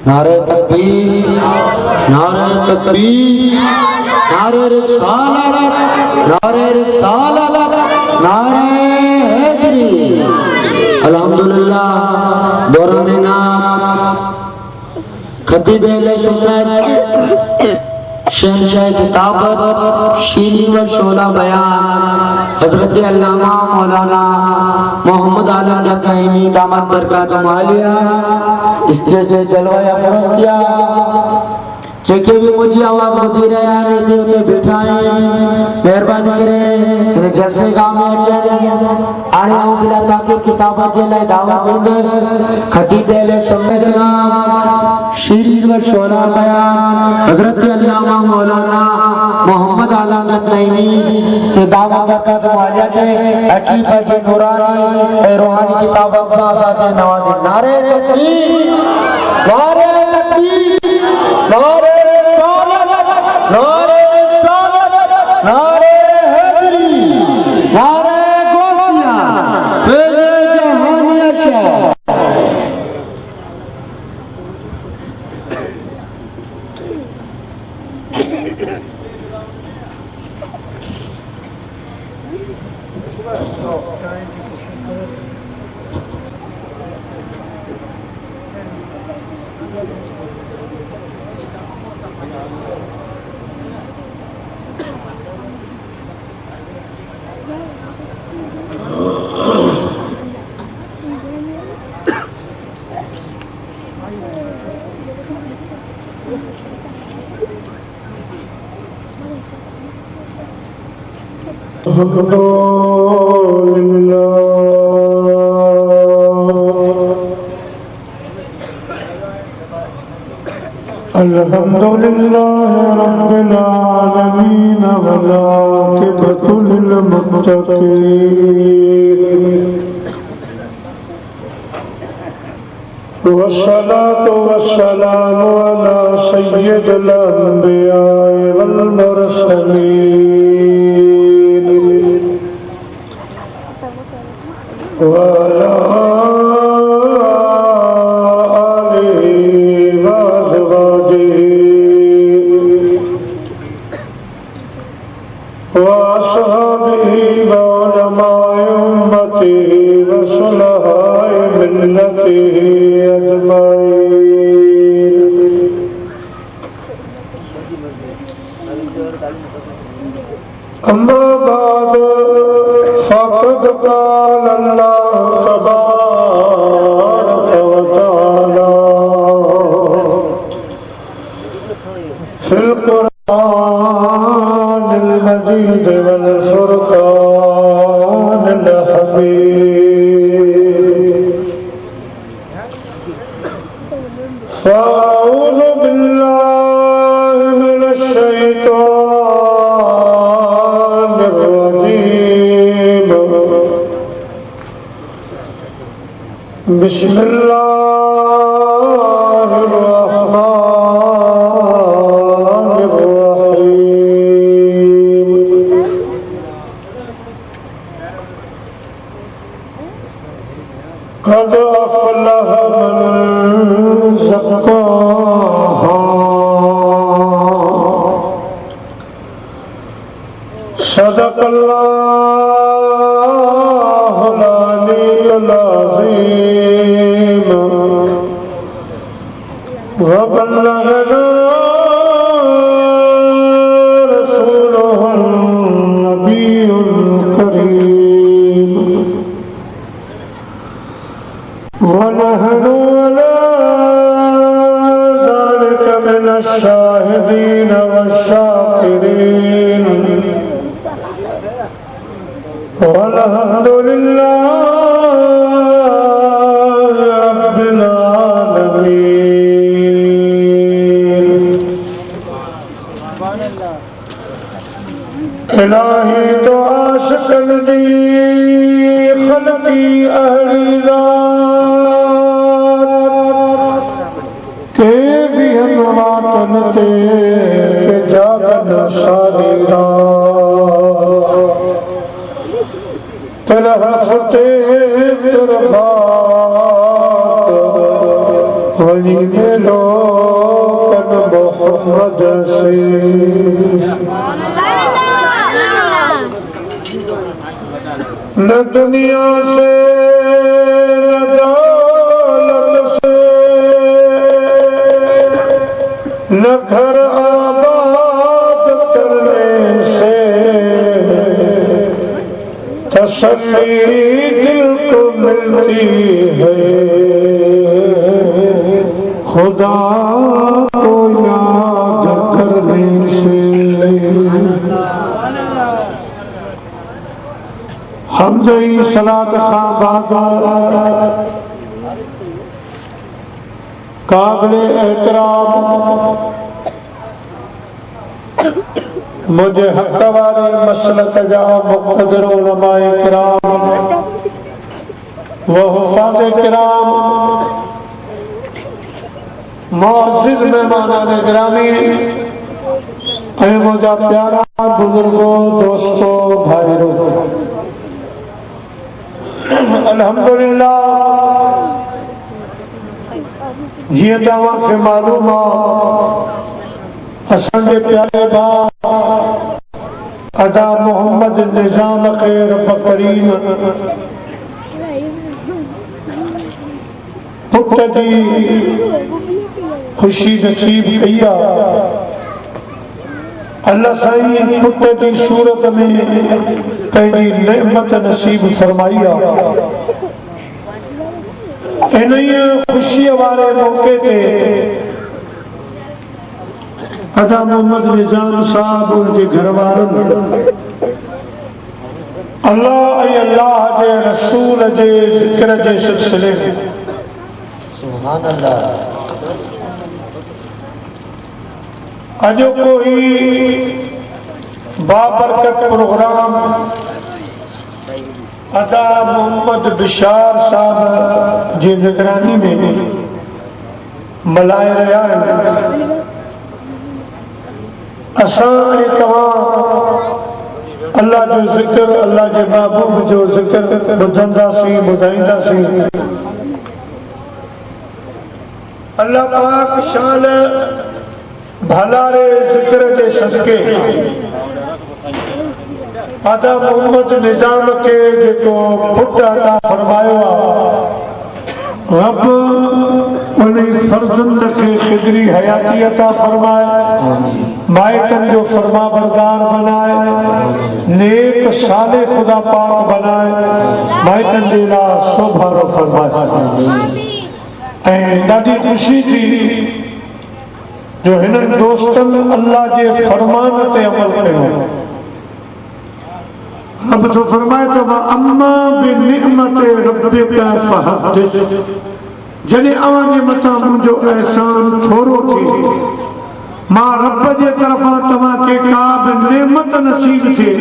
नारे तकबीर, नारे तकबीर, नारे रिसालत, नारे रिसालत, नारे हैदरी। अल्हम्दुलिल्लाह दौरान नाम खतीब अहले सुन्नत शहंशाह किताबत शीरी व शोला बयान हजरत अल्लामा मौलाना मोहम्मद आलम नईमी दामत बरकातुहू आलिया इसके जलवा फरोज किया जेके भी मुझे आवाज होती रहे थे बिठाए मेहरबानी करे जलसे गांव में आने आओ बिला ताकि किताबा जे लाए दावत देंदस खतीब अहले सुन्नत शीरी व शोला बयान हजरत अल्लामा मौलाना मोहम्मद आलम नईमी के दामत बरकातुहू आलिया के अची पर नूरानी रूहानी किताब से नवाजे। नारे तकबीर, नारे तकबीर, नारे नारे रिसालत, नारे हैदरी, नारे गौसिया, फिर जहानिया शाह। अल्हम्दुलिल्लाह रब्बिल आलमीन वल-आक़िबतु लिल-मुत्तक़ीन वस्सलातु वस्सलामु अला सय्यिदिल अंबिया वल मुरसलीन व अला अम्मा बाद फ़क़द क़ाल अल्लाह तबारक व तआला फ़िल क़ुरआनिल मजीद वल फ़ुरक़ानिल हमीद फ़अऊज़ु बिल्लाहि मिनश शैतानिर रजीम बिस्मिल्लाहिर रहमानिर रहीम क़द अफ़लह मन ज़क्काहा सदक़ल्लाहुल अलीयुल अज़ीम व बल्लगना रसूलुहुन नबियुल करीम व नहनु अला ज़ालिका मिनश शाहिदीन वश्शाकिरीन वल्हम्दुलिल्लाहि रब्बिल आलमीन। इलाही तो आशिक़न दी ख़ल्क़ी अहली ज़ात के भी हम वातन ते के जागन सारी रात तेरा फतेह तेरा बात वही मिलो कन मोहम्मद से न दुनिया से न दौलत से न घर आबाद करने से तसल्ली दिल को मिलती है, खुदा को याद करने से। हमदई सलात खां बाबा काबिल एहतराम मुझे हक वाले मसलक जा मुक़द्दर उलमाए किराम व हुफ़ाज़ किराम मुअज़्ज़िज़ मेहमानान गिरामी ऐ मुझा प्यारा बुजुर्गों दोस्तों भाइयों, अल्हम्दुलिल्लाह जीअं तव्हांखे मालूम आहे असांजे प्यारे भाउ अदा मोहम्मद निज़ाम खे रब करीम पुट जी खुशी नसीब कई आहे। अल्लाह साईं पुट जी सूरत में पंहिंजी नेमत नसीब फरमाई आहे। इन खुशी वारे मौके ते अदा मोहम्मद निज़ाम साहब उनके घर वारनि अल्लाह ऐं अल्लाह जे रसूल जे ज़िक्र जे सिलसिले में सुभान अल्लाह अॼु कोई बाबरकत प्रोग्राम अदा मोहम्मद बिशार साहब जी निगरानी में मल्हाए रहिया आहिनि। असां ऐं तव्हां अल्लाह जो ज़िक्र अल्लाह जे महबूब जो ज़िक्र ॿुधंदासीं ॿुधाईंदासीं। अल्लाह पाक शान भलारे ज़िक्र जे सदके अदा मोहम्मद निज़ाम के जेको पुट अता फरमायो आहे, रब उन फर्ज़ंद खे ख़िदरी हयाती अता फरमाए, माइटनि जो फरमा बरदार बनाए, नेक साले खुदा पाक बनाए, माइटनि जे लाइ सोभारो फरमाए। ऐं ॾाढी ख़ुशी थी जो हिननि दोस्तनि अल्लाह जे फरमान ते अमल कयो। रब तो फरमाए तो अम्मा बिनिअमति रब्बिका फहदिस, जॾहिं अव्हां जे मथां मुंहिंजो एहसान थोरो थी, मां रब जे तरफ़ां तव्हांखे का बि नेमत नसीब थिए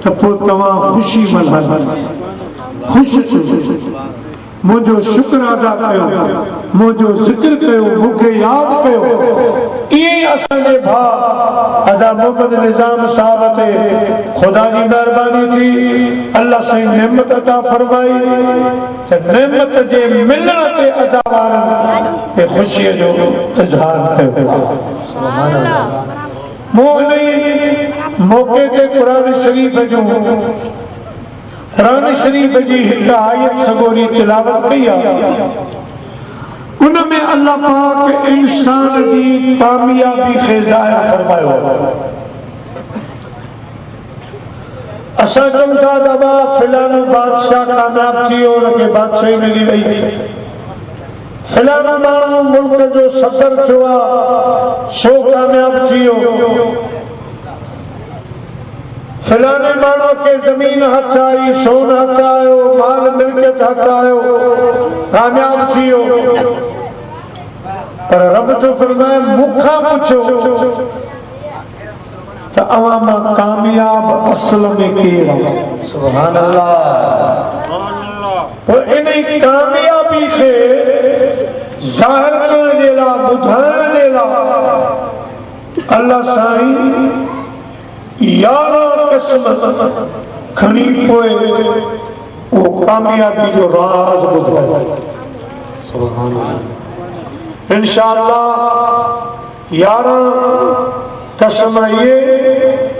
त पोइ तव्हां ख़ुशी मल्हायो, ख़ुशि थियो, मुंहिंजो शुक्र अदा कयो, मुंहिंजो ज़िक्र कयो, मूंखे यादि कयो। ईअं ई असांजे भाउ अदा मोहम्मद निज़ाम साहब ते ख़ुदा जी महिरबानी थी, अल्लाह साईं नेमत अता फरमाई त नेमत जे मिलण ते अदा वारनि ख़ुशीअ जो इज़हार कयो। मूं हिन मौक़े ते क़ुरान शरीफ़ जी हिकु आयत सगोरी तिलावत कई आहे। उनमें अल्लाह पाक इंसान जी कामयाबी खे ज़ाहिर फरमायो आहे। असां चऊं था दबा फलाणो बादशाह कामयाब थी वियो, हुनखे बादशाही मिली वई, फलाणो माण्हू मुल्क जो सदर थियो आहे सो कामयाब थी वियो, फलाणे माण्हू खे ज़मीन हथ आई, सोन हथ आयो, माल मिल्कियत हथ आयो, कामयाब थी वियो। पर रब तो फरमाए मूंखां पुछो त अवां मां कामयाब असल में केरु आहे? सुभान अल्लाह। पोइ इन कामयाबी खे ज़ाहिर करण जे लाइ, ॿुधाइण जे लाइ अल्लाह साईं 11 क़िस्म खणी पोइ उहो कामयाबी जो राज़ ॿुधायो। सुभान अल्लाह। इंशाअल्लाह 11 कसम ये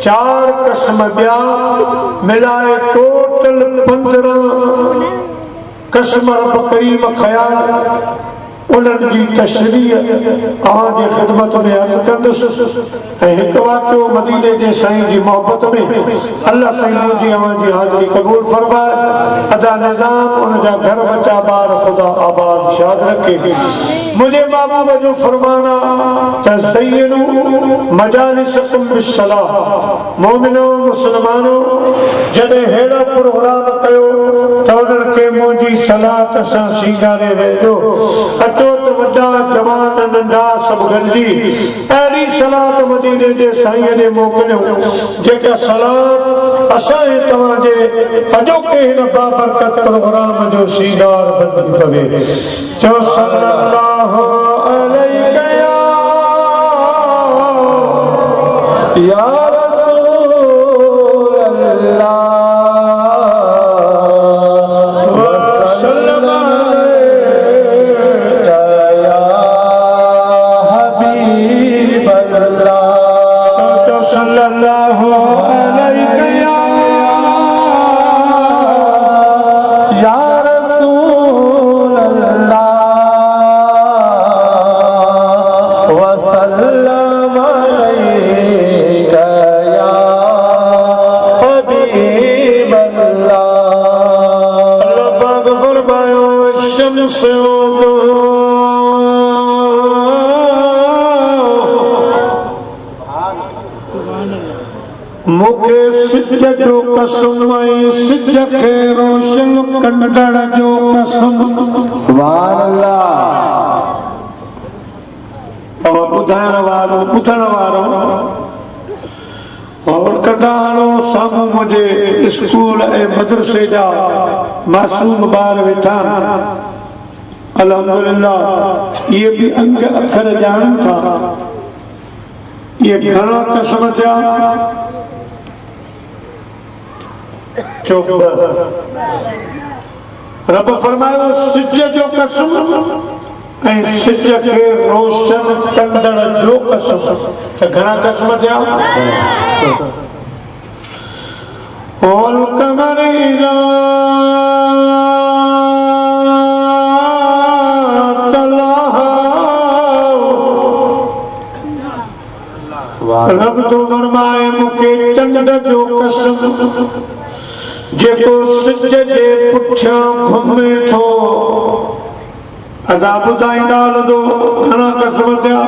4 कसम ॿिया मिलाए टोटल 15 कसम रब करीम ख़याल उन्हनि जी तशरीह तव्हांजे ख़िदमत में अर्ज़ कंदुसि ऐं हिकु वाक़ियो मदीने जे साईं जी मोहबत में अल्लाह साईं मुंहिंजी अव्हांजी हाज़िरी क़बूल फरमाए अदा निज़ाम उन जा घर बचा ॿार ख़ुदा आबाद शाद रखे मुझे महबूब जो फरमाना तज़य्यनु मजालिसकुम बिस्सलाह मोमिनो मुसलमानो जॾहिं अहिड़ा प्रोग्राम कयो त उन्हनि खे मुंहिंजी सलात सां सींगारे वेझो अचो त वॾा जवान नंढा सभु गॾिजी अहिड़ी सलात मदीने जे साईं ॾे मोकिलियो जेका सलात असांजे तव्हांजे अॼोके हिन बाबरकत प्रोग्राम जो सींगार बणिजी पवे चओ सल्लल्लाहु अलैहि या रसूल अल्लाह मुखे सिज जो कसम सिज खे रोशन कंदड़ जो कसम सुभान अल्लाह ॿुधाइण वारो और कॾाणो साम्हूं मुंहिंजे स्कूल ऐं मदरसे जा मासूम ॿार वेठा अल्हम्दुलिल्लाह इहे बि अंग अखर ॼाणनि था ये घणा कसम थिया चुप रब फरमायो सिज जो कसम ऐं सिज खे रोशन कंदड़ जो कसम त घणा कसम थिया वल कमर इज़ा रब तो फरमाए मुखे चंड जो कसम जेको सिज जे पुठियां घुमे थो अदा ॿुधाईंदा हलंदो घणा कसम थिया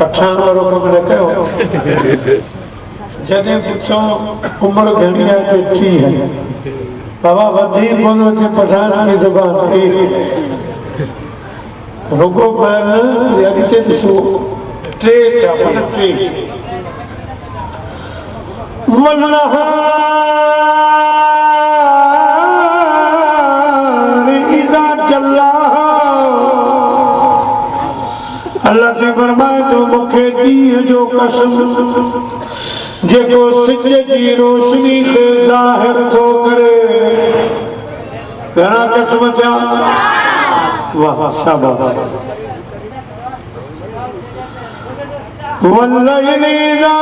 पठान वारो कमु न कयो जॾहिं पुछो उमिरि घणी आहे चिठी है बाबा वधी कोन अचे पठान की ज़ुबान रुगो पर अॻिते ॾिसो 3 छा 3 वन्नहार इज़ा जल्ला अल्लाह से फरमाए तो मुखे ॾींहं जो कसम जेको सिज जी रोशनी खे ज़ाहिर थो करे घणा कसम थिया वाह शाबाश वल्लैल इज़ा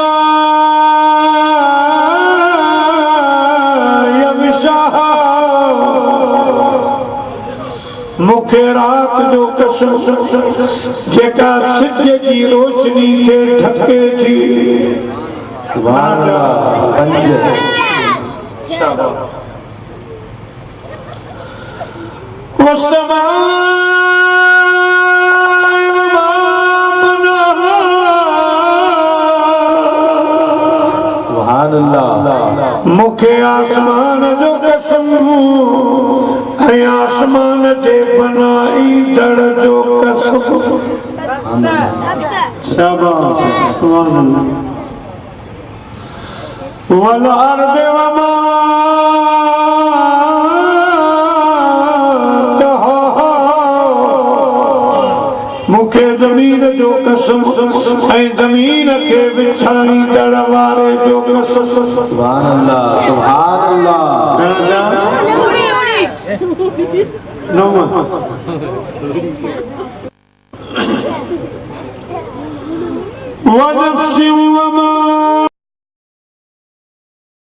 यग़शा मुखे रात जो कसम जेका सिज जी रोशनी खे ढके थी सुभान अल्लाह पंज शाबाश मुखे आसमान जो कसम ऐं आसमान जे बनाईंदड़ जो कसम शाबाश सुभान अल्लाह वल अर्द वमा मुखे ज़मीन जो कसम ऐं ज़मीन खे विछाईंदड़ वारे जो कसम सुभान अल्लाह नव वनफ्सिन